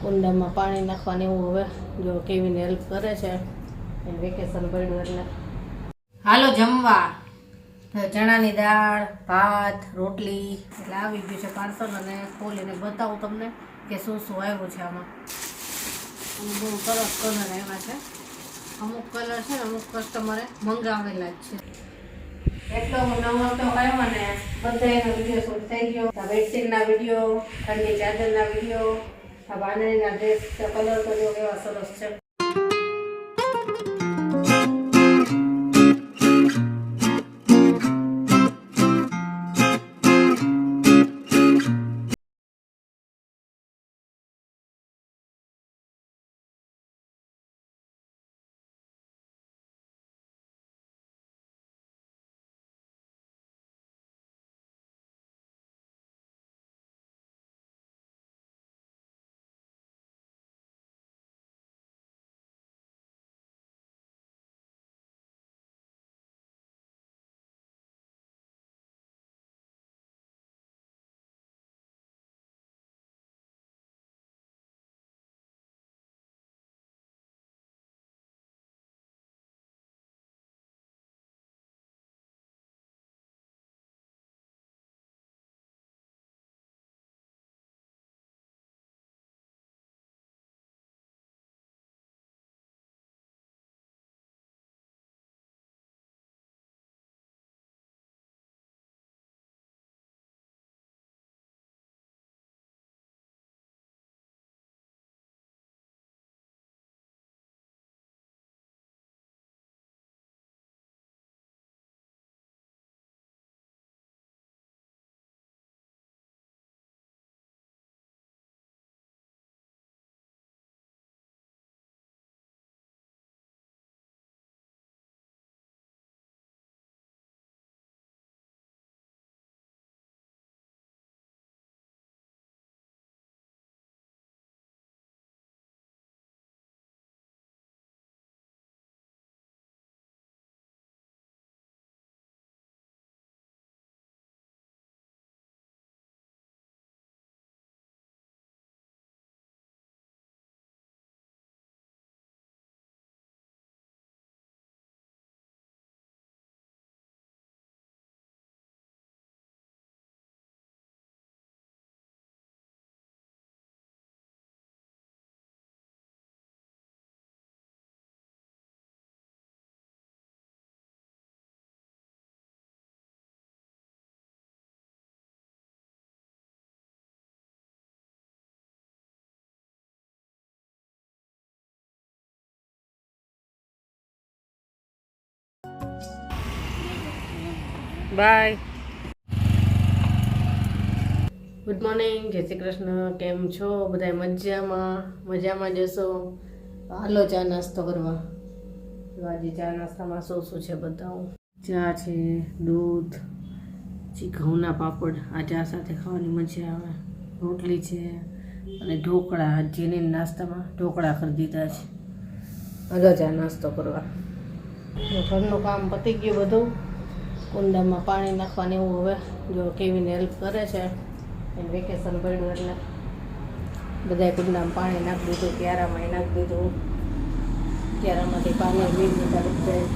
કુંડામાં પાણી નાખવાની એવું હવે જો કેવીને હેલ્પ કરે છે વેકેશન પડ્યું એટલે હાલો જમવા. ચણાની દાળ, ભાત, રોટલી એટલે આવી ગયું છે પાર્સલ અને ખોલીને બતાવું તમને કે શું શું આવ્યું છે આમાં. બહુ સરસ કલર આવ્યા છે. અમુક કલર છે ને અમુક કસ્ટમરે મંગાવેલા જ છે. એટલો નવો તો આવ્યો ને બધાનો વિડીયો શૂટ થઈ ગયો. બેડશીટના વિડીયો, ઠંડી ચાદરના વિડીયો, આ બાંધણીના ડ્રેસ કલર તો જો કેવા સરસ છે. બાય. ગુડ મોર્નિંગ, જય શ્રી કૃષ્ણ. કેમ છો બધા? મજામાં જશો? હાલો ચા નાસ્તો કરવા. આજે ચા નાસ્તામાં શું છે બતાવું. ચા છે, દૂધ, પછી ઘઉંના પાપડ, આ ચા સાથે ખાવાની મજા આવે. રોટલી છે અને ઢોકળા. જેને નાસ્તામાં ઢોકળા કરી દીધા છે. હાલો ચા નાસ્તો કરવા. ઘરનું કામ પતી ગયું બધું. કુંડામાં પાણી નાખવાની એવું હવે જો કેવીને હેલ્પ કરે છે વેકેશન પડ્યું એટલે બધાએ કુંડામાં પાણી નાખી દીધું, ક્યારામાં નાખી દીધું. ક્યારામાંથી પાણી વીર નીકળી જાય.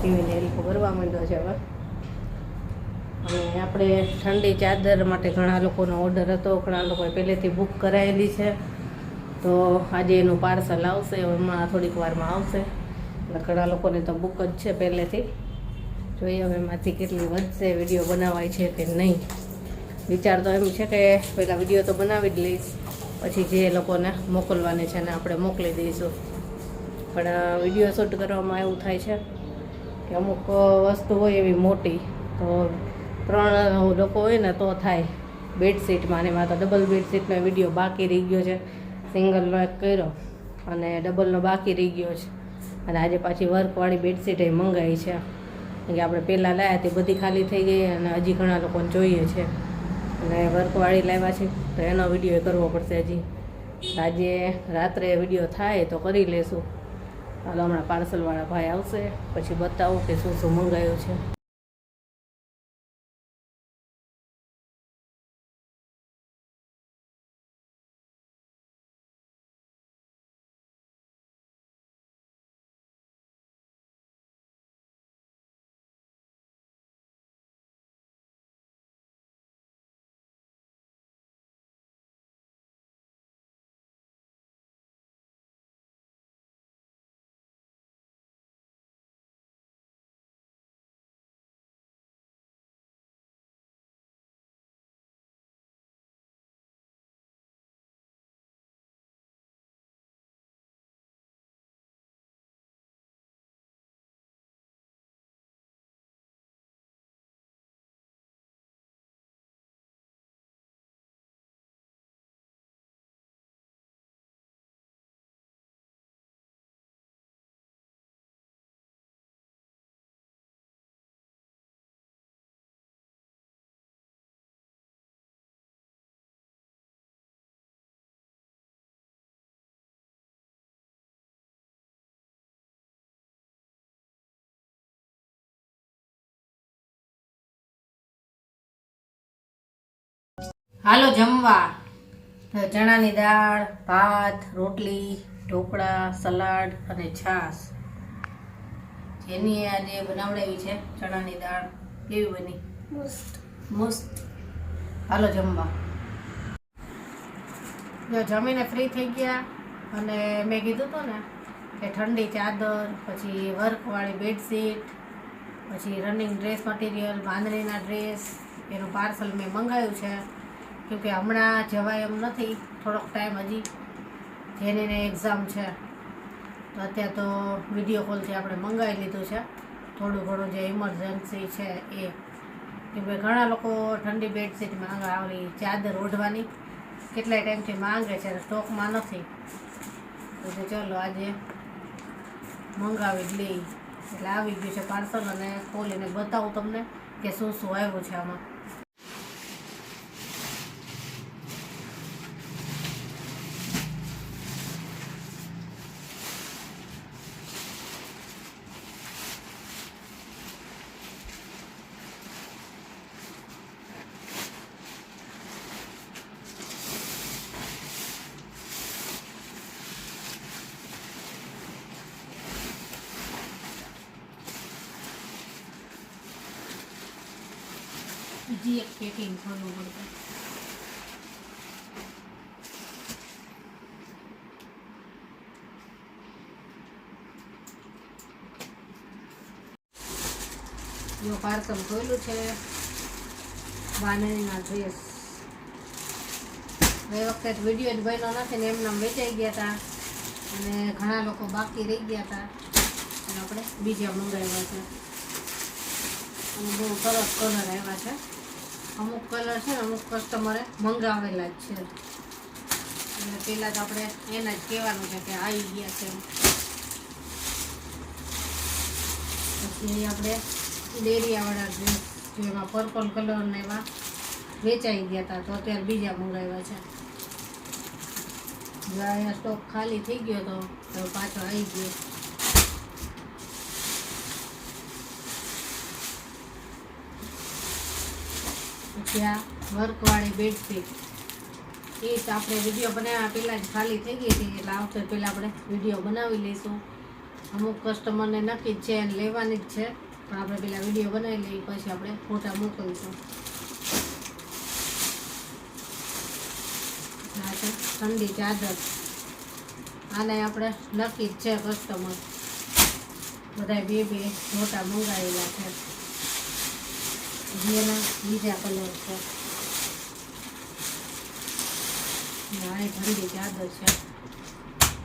કેવીને હેલ્પ કરવા માંડ્યો છે હવે. અને આપણે ઠંડી ચાદર માટે ઘણા લોકોનો ઓર્ડર હતો, ઘણા લોકોએ પહેલેથી બુક કરાવેલી છે. તો આજે એનું પાર્સલ આવશે, હમણાં થોડીક વારમાં આવશે. એટલે ઘણા લોકોને તો બુક જ છે પહેલેથી. જોઈએ હવે એમાંથી કેટલી વધશે, વિડીયો બનાવાય છે કે નહીં. વિચાર તો એમ છે કે પહેલાં વિડીયો તો બનાવી જ લઈશ, પછી જે લોકોને મોકલવાને છે ને આપણે મોકલી દઈશું. પણ વિડીયો શૂટ કરવામાં એવું થાય છે કે અમુક વસ્તુ હોય એવી મોટી, તો 3 લોકો હોય ને તો થાય. બેડશીટમાં ને એમાં તો ડબલ બેડશીટનો વિડીયો બાકી રહી ગયો છે. સિંગલનો એક કર્યો અને ડબલનો બાકી રહી ગયો છે. અને આજે પાછી વર્કવાળી બેડશીટ એ મંગાવી છે કે આપણે પહેલાં લાવ્યા તે બધી ખાલી થઈ ગઈ અને હજી ઘણા લોકોને જોઈએ છે. અને વર્કવાળી લાવ્યા છે તો એનો વિડીયો કરવો પડશે હજી. આજે રાત્રે વિડીયો થાય તો કરી લેશું. હાલો હમણાં પાર્સલવાળા ભાઈ આવશે પછી બતાવું કે શું શું મંગાવ્યું છે. હાલો જમવા. તો ચણાની દાળ, ભાત, રોટલી, ઢોકળા, સલાડ અને છાશ. જેની આજે બનાવડાવી છે ચણાની દાળ. કેવી બની? મસ્ત મસ્ત. હાલો જમવા. જો જમીને ફ્રી થઈ ગયા અને મેં કીધું હતું ને કે ઠંડી ચાદર, પછી વર્કવાળી બેડશીટ, પછી રનિંગ ડ્રેસ મટીરિયલ, બાંધણીના ડ્રેસ, એનું પાર્સલ મેં મંગાવ્યું છે. કેમકે હમણાં જવાય એમ નથી, થોડોક ટાઈમ હજી જેને એક્ઝામ છે, તો અત્યારે તો વિડીયો કોલથી આપણે મંગાવી લીધું છે થોડું ઘણું જે ઇમરજન્સી છે એ. કેમકે ઘણા લોકો ઠંડી બેડશીટ માંગે, આવી ચાદર ઓઢવાની કેટલાય ટાઈમથી માંગે છે, સ્ટોકમાં નથી. તો ચાલો આજે મંગાવી જ લઈ. એટલે આવી ગયું છે પાર્સલ અને ખોલીને બતાવું તમને કે શું શું આવ્યું છે આમાં. બીજી એક પેકિંગ ખોલવું પડશે. જો પાર્સલ ખોલ્યું છે, બાંધણીના ડ્રેસ. એ વખતે વિડીયો જ બન્યો નથી ને એમનામ વેચાઈ ગયા હતા અને ઘણા લોકો બાકી રહી ગયા હતા અને આપણે બીજા મંગાવ્યા છે. અને બહુ સરસ કલર આવ્યા છે. અમુક કલર છે ને અમુક કસ્ટમરે મંગાવેલા જ છે, એટલે પહેલાં તો આપણે એને જ કહેવાનું છે કે આવી ગયા છે. પછી આપણે ડેરિયાવાળા ડ્રેસ જેમાં પર્પલ કલરને એવા વેચાઈ ગયા હતા, તો અત્યારે બીજા મંગાવ્યા છે. જો અહીંયા સ્ટોક ખાલી થઈ ગયો તો પાછો આવી ગયો. પછી આ વર્કવાળી બેડશીટ, એ જ આપણે વિડીયો બનાવ્યા પહેલાં જ ખાલી થઈ ગઈ હતી, એટલે આવશે પહેલાં આપણે વિડીયો બનાવી લઈશું. અમુક કસ્ટમરને નક્કી જ છે અને લેવાની જ છે, પણ આપણે પહેલાં વિડીયો બનાવી લઈએ પછી આપણે ફોટા મોકલીશું. આ છે ઠંડી ચાદર. આને આપણે નક્કી જ છે કસ્ટમર બધા બે મોટા મંગાવેલા છે. જેના બીજા કલર છે. આ ઠંડી ચાદર છે.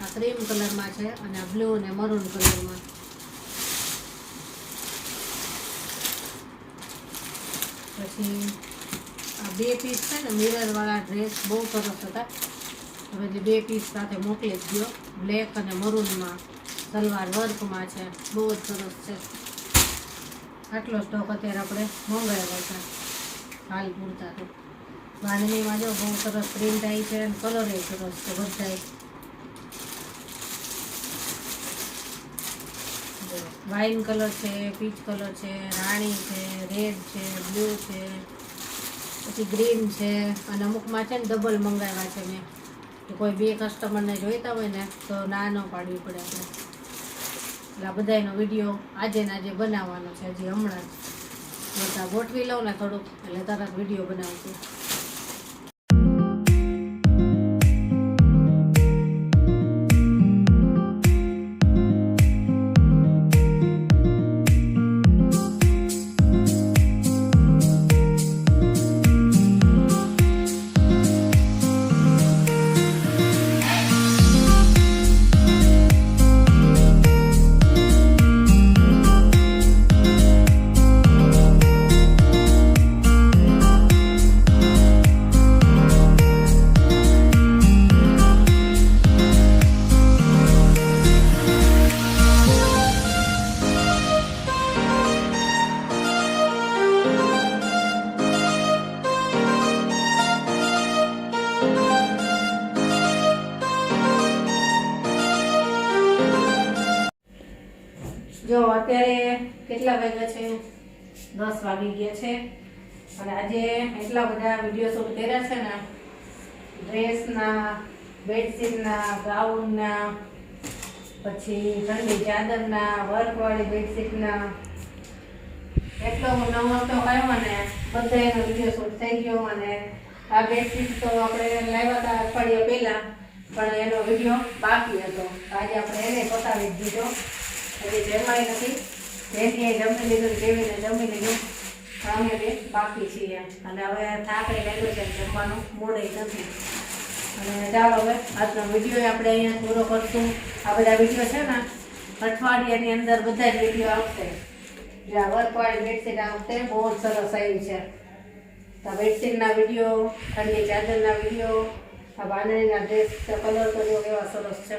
આ ક્રીમ કલરમાં છે અને આ બ્લુ અને મરૂન કલરમાં. પછી આ બે પીસ છે ને મિરરવાળા ડ્રેસ બહુ સરસ હતા. હવે જે બે પીસ સાથે મોકલી જ ગયો, બ્લેક અને મરૂનમાં, સલવાર વર્કમાં છે, બહુ જ સરસ છે. આટલો સ્ટોક અત્યારે આપણે મંગાવેલો છે હાલ પૂરતા. તો બાંધણીમાં જો બહુ સરસ પ્રિન્ટ આવી છે અને કલર એ સરસ છે બધાય. વાઇન કલર છે, પીચ કલર છે, રાણી છે, રેડ છે, બ્લુ છે, પછી ગ્રીન છે અને અમુકમાં છે ને ડબલ મંગાવ્યા છે મેં. તો કોઈ બે કસ્ટમરને જોઈતા હોય ને તો ના ન પાડવી પડે આપણે. એટલે આ બધાનો વિડીયો આજે ને આજે બનાવવાનો છે, હજી હમણાં જ બધા ગોઠવી લઉં ને થોડુંક એટલે તરત વિડીયો બનાવશું. જો અત્યારે કેટલા વાગ્યા છે? 10 વાગી ગયા છે અને આજે એટલા બધા વિડીયો શૂટ કર્યા છે ને, ડ્રેસના, બેડશીટના, ગાઉનના, પછી ઠંડી ચાદરના, વર્કવાળી બેડશીટના, એટલો નવો તો આવ્યો ને બધા એનો વિડીયો શૂટ થઈ ગયો. અને આ બેડશીટ તો આપણે લાવ્યા હતા અઠવાડિયા પહેલા, પણ એનો વિડીયો બાકી હતો. આજે આપણે એને પતાવી દીધો. હજી જમાઈ નથી, જેની જમી લીધું, જેવીને જમી લીધું, અમે બે બાકી છીએ. અને હવે થાક લાગ્યો છે, જમવાનું મોડે નથી. અને ચાલો હવે આજનો વિડીયો આપણે અહીંયા પૂરો કરશું. આ બધા વિડીયો છે ને અઠવાડિયાની અંદર બધા જ વિડીયો આવશે. જે આ વર્કવાળી બેડશીટ આ વખતે બહુ જ સરસ આવી છે. તો બેડશીટના વિડીયો, ઠંડી ચાદરના વિડીયો, આ બાંધણીના ડ્રેસ કલર તો જો કેવા સરસ છે.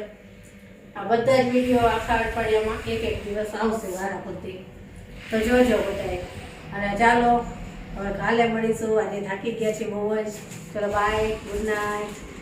આ બધા જ વિડીયો આખા અઠવાડિયામાં એક દિવસ આવશે વારાફરતી. તો જોજો બધાય. અને ચાલો હવે કાલે મળીશું. આજે થાકી ગયા છીએ બહુ જ. ચલો બાય, ગુડ નાઇટ.